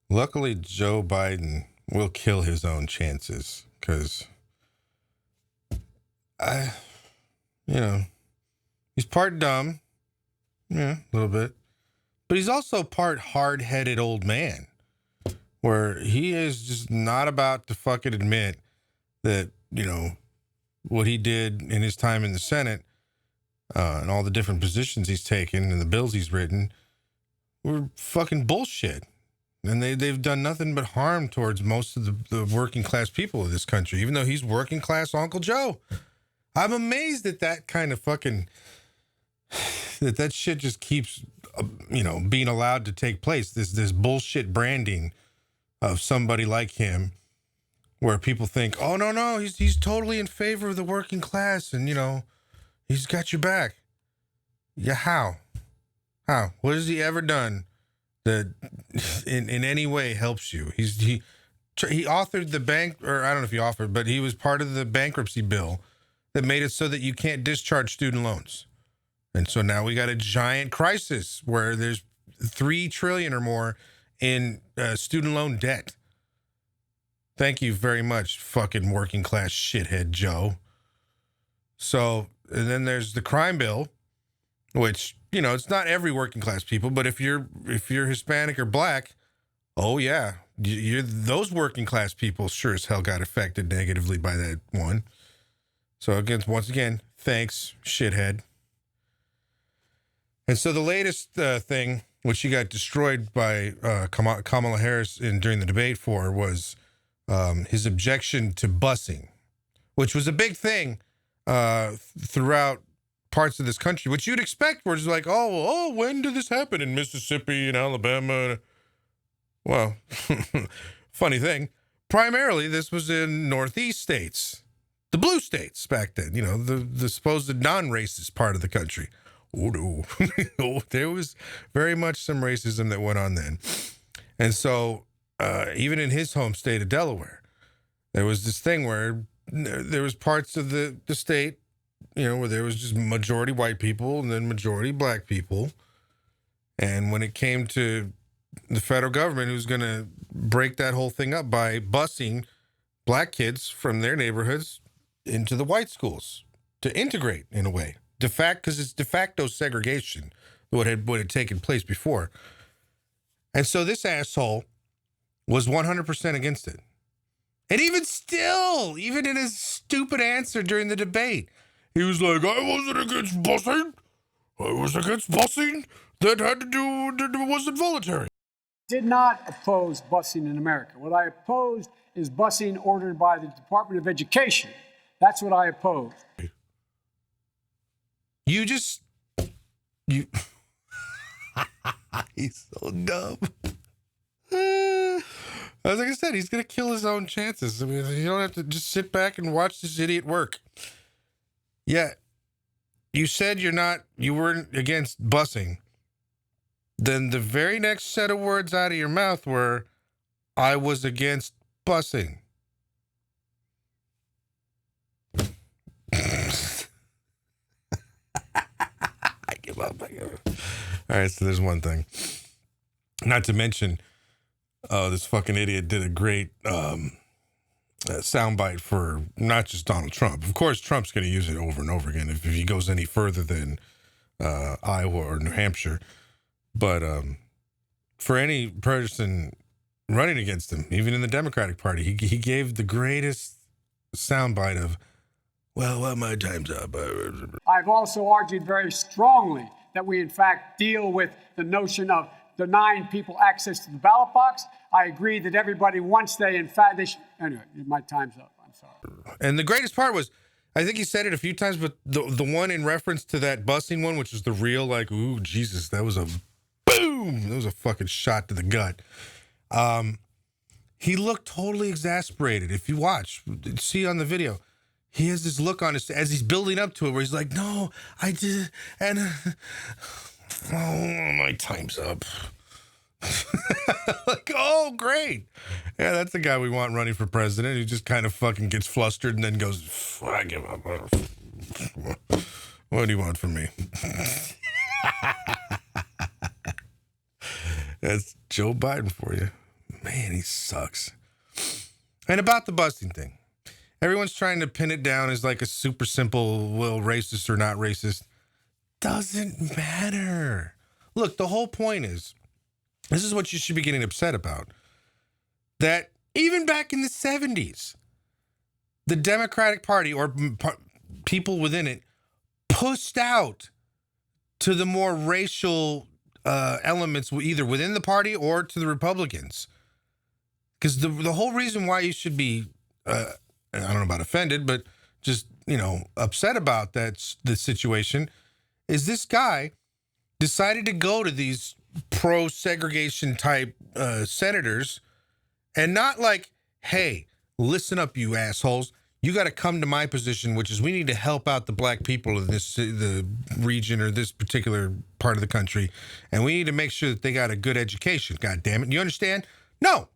Luckily, Joe Biden will kill his own chances because I, you know, he's part dumb, yeah, a little bit, but he's also part hard-headed old man, where he is just not about to fucking admit that, what he did in his time in the Senate and all the different positions he's taken and the bills he's written were fucking bullshit. And they've done nothing but harm towards most of the working class people of this country, even though he's working class Uncle Joe. I'm amazed at that kind of fucking, that shit just keeps, being allowed to take place. This bullshit branding of somebody like him where people think, oh, no, he's totally in favor of the working class and, he's got your back. Yeah, how? What has he ever done that in any way helps you? He authored the bank, or I don't know if he authored, but he was part of the bankruptcy bill that made it so that you can't discharge student loans. And so now we got a giant crisis where there's $3 trillion or more in student loan debt. Thank you very much, fucking working class shithead Joe. So, and then there's the crime bill, which, it's not every working class people, but if you're Hispanic or black, oh yeah, those working class people sure as hell got affected negatively by that one. So once again, thanks, shithead. And so the latest thing, which she got destroyed by Kamala Harris during the debate for, was his objection to busing, which was a big thing throughout parts of this country, which you'd expect, where it's like, oh, when did this happen in Mississippi and Alabama? Well, funny thing, primarily this was in Northeast states, the blue states back then, the supposed non-racist part of the country. Oh, no. There was very much some racism that went on then. And so even in his home state of Delaware, there was this thing where there was parts of the state, where there was just majority white people and then majority black people. And when it came to the federal government, who's going to break that whole thing up by busing black kids from their neighborhoods into the white schools to integrate in a way. Because it's de facto segregation, what had taken place before. And so this asshole was 100% against it. And even still, even in his stupid answer during the debate, he was like, I wasn't against busing. I was against busing that wasn't voluntary. Did not oppose busing in America. What I opposed is busing ordered by the Department of Education. That's what I opposed. He's so dumb. As I said, he's going to kill his own chances. I mean, you don't have to just sit back and watch this idiot work. Yeah, you said you weren't against busing. Then the very next set of words out of your mouth were, I was against busing. I give up. All right, so there's one thing. Not to mention, this fucking idiot did a great soundbite for not just Donald Trump. Of course, Trump's going to use it over and over again if he goes any further than Iowa or New Hampshire. But for any person running against him, even in the Democratic Party, he gave the greatest soundbite of, well, my time's up. I've also argued very strongly that we, in fact, deal with the notion of denying people access to the ballot box. I agree that everybody, once they should. Anyway, my time's up. I'm sorry. And the greatest part was, I think he said it a few times, but the one in reference to that busing one, which was the real, like, ooh, Jesus, that was a boom. That was a fucking shot to the gut. He looked totally exasperated. If you see on the video, he has this look on his, as he's building up to it, where he's like, no, I did, and oh, my time's up. Like, oh, great. Yeah, that's the guy we want running for president. He just kind of fucking gets flustered and then goes, I give up. What do you want from me? That's Joe Biden for you. man, he sucks. And about the busing thing, everyone's trying to pin it down as like a super simple, well, racist or not racist. Doesn't matter. Look, the whole point is, this is what you should be getting upset about, that even back in the 70s, the Democratic Party or people within it pushed out to the more racial elements, either within the party or to the Republicans. Because the whole reason why you should be, I don't know about offended, but just, upset about the situation is this guy decided to go to these pro-segregation type senators and not like, hey, listen up, you assholes. You got to come to my position, which is we need to help out the black people in the region or this particular part of the country. And we need to make sure that they got a good education. God damn it. You understand? No.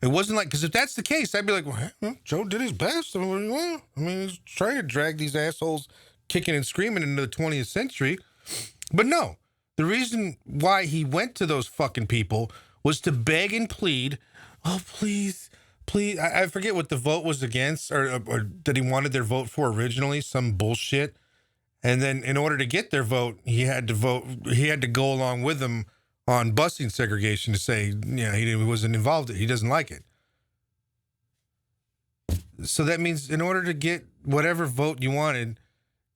It wasn't like, because if that's the case, I'd be like, well, Joe did his best. He's trying to drag these assholes kicking and screaming into the 20th century. But no, the reason why he went to those fucking people was to beg and plead, oh, please. I forget what the vote was against or that he wanted their vote for originally, some bullshit. And then in order to get their vote, he had to go along with them on busing segregation to say, he wasn't involved. He doesn't like it. So that means in order to get whatever vote you wanted,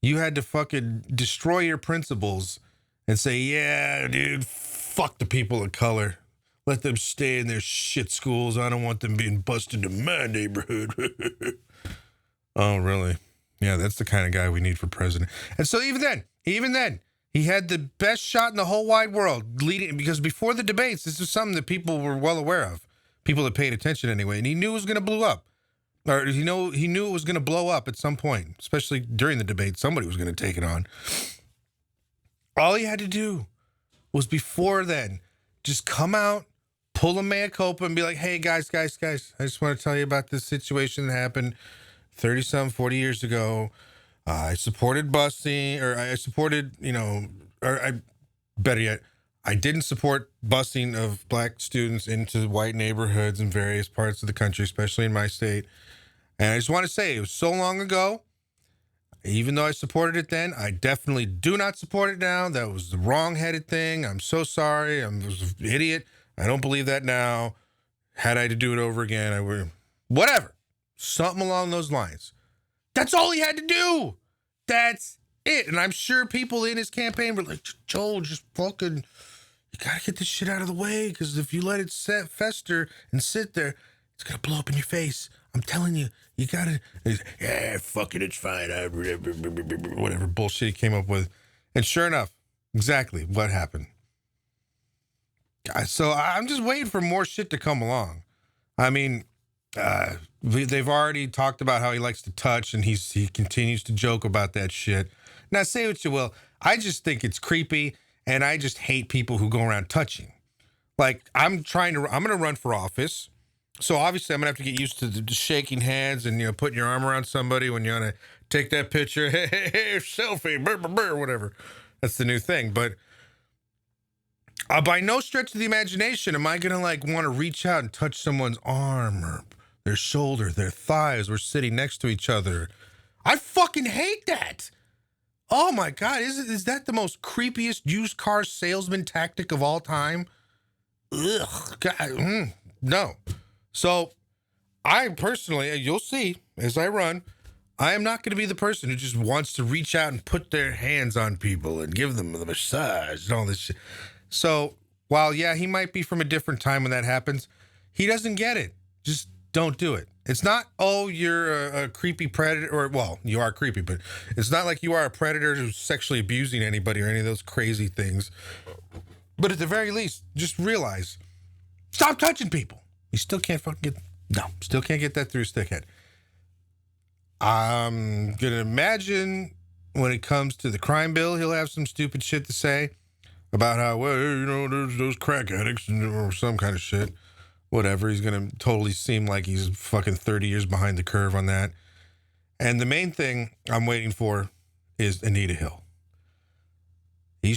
you had to fucking destroy your principles and say, yeah, dude, fuck the people of color. Let them stay in their shit schools. I don't want them being busted in my neighborhood. Oh, really? Yeah, that's the kind of guy we need for president. And so even then, he had the best shot in the whole wide world leading, because before the debates, this is something that people were well aware of, people that paid attention anyway, and he knew it was going to blow up. Or he knew it was going to blow up at some point, especially during the debate. Somebody was going to take it on. All he had to do was before then, just come out, pull a mea culpa and be like, hey, guys, I just want to tell you about this situation that happened 30-some, 40 years ago. I supported busing, or I supported, better yet, I didn't support busing of black students into white neighborhoods in various parts of the country, especially in my state. And I just want to say, it was so long ago. Even though I supported it then, I definitely do not support it now. That was the wrong-headed thing. I'm so sorry. I was an idiot. I don't believe that now. Had I to do it over again, I would. Whatever. Something along those lines. That's all he had to do. That's it. And I'm sure people in his campaign were like, Joel, just fucking, you got to get this shit out of the way, because if you let it fester and sit there, it's going to blow up in your face. I'm telling you, you got to, yeah, fuck it, it's fine. Whatever bullshit he came up with. And sure enough, exactly what happened. So I'm just waiting for more shit to come along. I mean, they've already talked about how he likes to touch, and he continues to joke about that shit. Now, say what you will, I just think it's creepy, and I just hate people who go around touching. Like, I'm going to run for office. So obviously I'm going to have to get used to the shaking hands and, putting your arm around somebody when you want to take that picture. Hey, selfie, whatever. That's the new thing. But by no stretch of the imagination am I going to want to reach out and touch someone's arm or their shoulder, their thighs. We're sitting next to each other. I fucking hate that. Oh my God. Is that the most creepiest used car salesman tactic of all time? Ugh. God, no. So I personally, you'll see as I run, I am not going to be the person who just wants to reach out and put their hands on people and give them the massage and all this shit. So while, yeah, he might be from a different time when that happens, he doesn't get it. Just don't do it. It's not, oh, you're a creepy predator, or, well, you are creepy, but it's not like you are a predator who's sexually abusing anybody or any of those crazy things. But at the very least, just realize, stop touching people. You still can't get that through his thick head. I'm going to imagine when it comes to the crime bill, he'll have some stupid shit to say about how, well, there's those crack addicts or some kind of shit. Whatever. He's going to totally seem like he's fucking 30 years behind the curve on that. And the main thing I'm waiting for is Anita Hill. He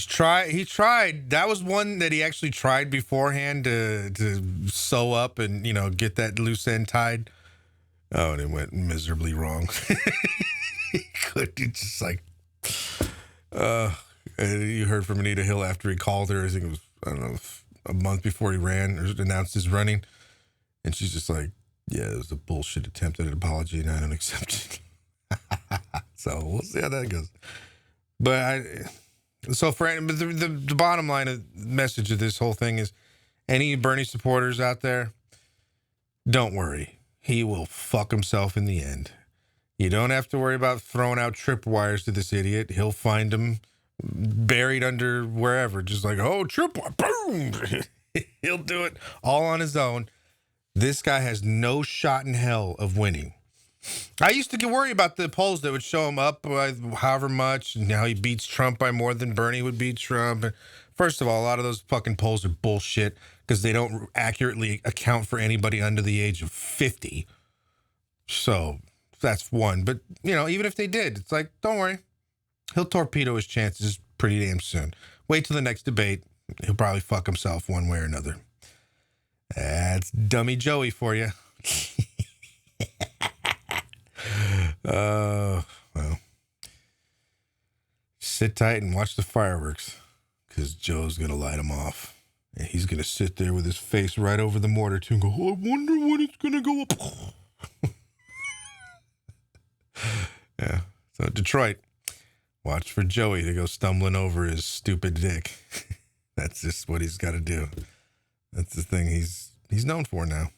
tried. That was one that he actually tried beforehand to sew up and, get that loose end tied. Oh, and it went miserably wrong. He couldn't, just like, and you heard from Anita Hill after he called her. I think it was, I don't know, a month before he ran or announced his running. And she's just like, yeah, it was a bullshit attempt at an apology and I don't accept it. So we'll see how that goes. But the bottom line of message of this whole thing is, any Bernie supporters out there, don't worry. He will fuck himself in the end. You don't have to worry about throwing out tripwires to this idiot. He'll find them buried under wherever. Just like, oh, tripwire, boom. He'll do it all on his own. This guy has no shot in hell of winning. I used to get worried about the polls that would show him up by however much, and how he beats Trump by more than Bernie would beat Trump. And first of all, a lot of those fucking polls are bullshit because they don't accurately account for anybody under the age of 50. So that's one. But, even if they did, it's like, don't worry. He'll torpedo his chances pretty damn soon. Wait till the next debate. He'll probably fuck himself one way or another. That's Dummy Joey for you. Well, sit tight and watch the fireworks, because Joe's going to light them off. And he's going to sit there with his face right over the mortar, too, and go, oh, I wonder when it's going to go up. Yeah. So, Detroit, watch for Joey to go stumbling over his stupid dick. That's just what he's got to do. That's the thing he's known for now.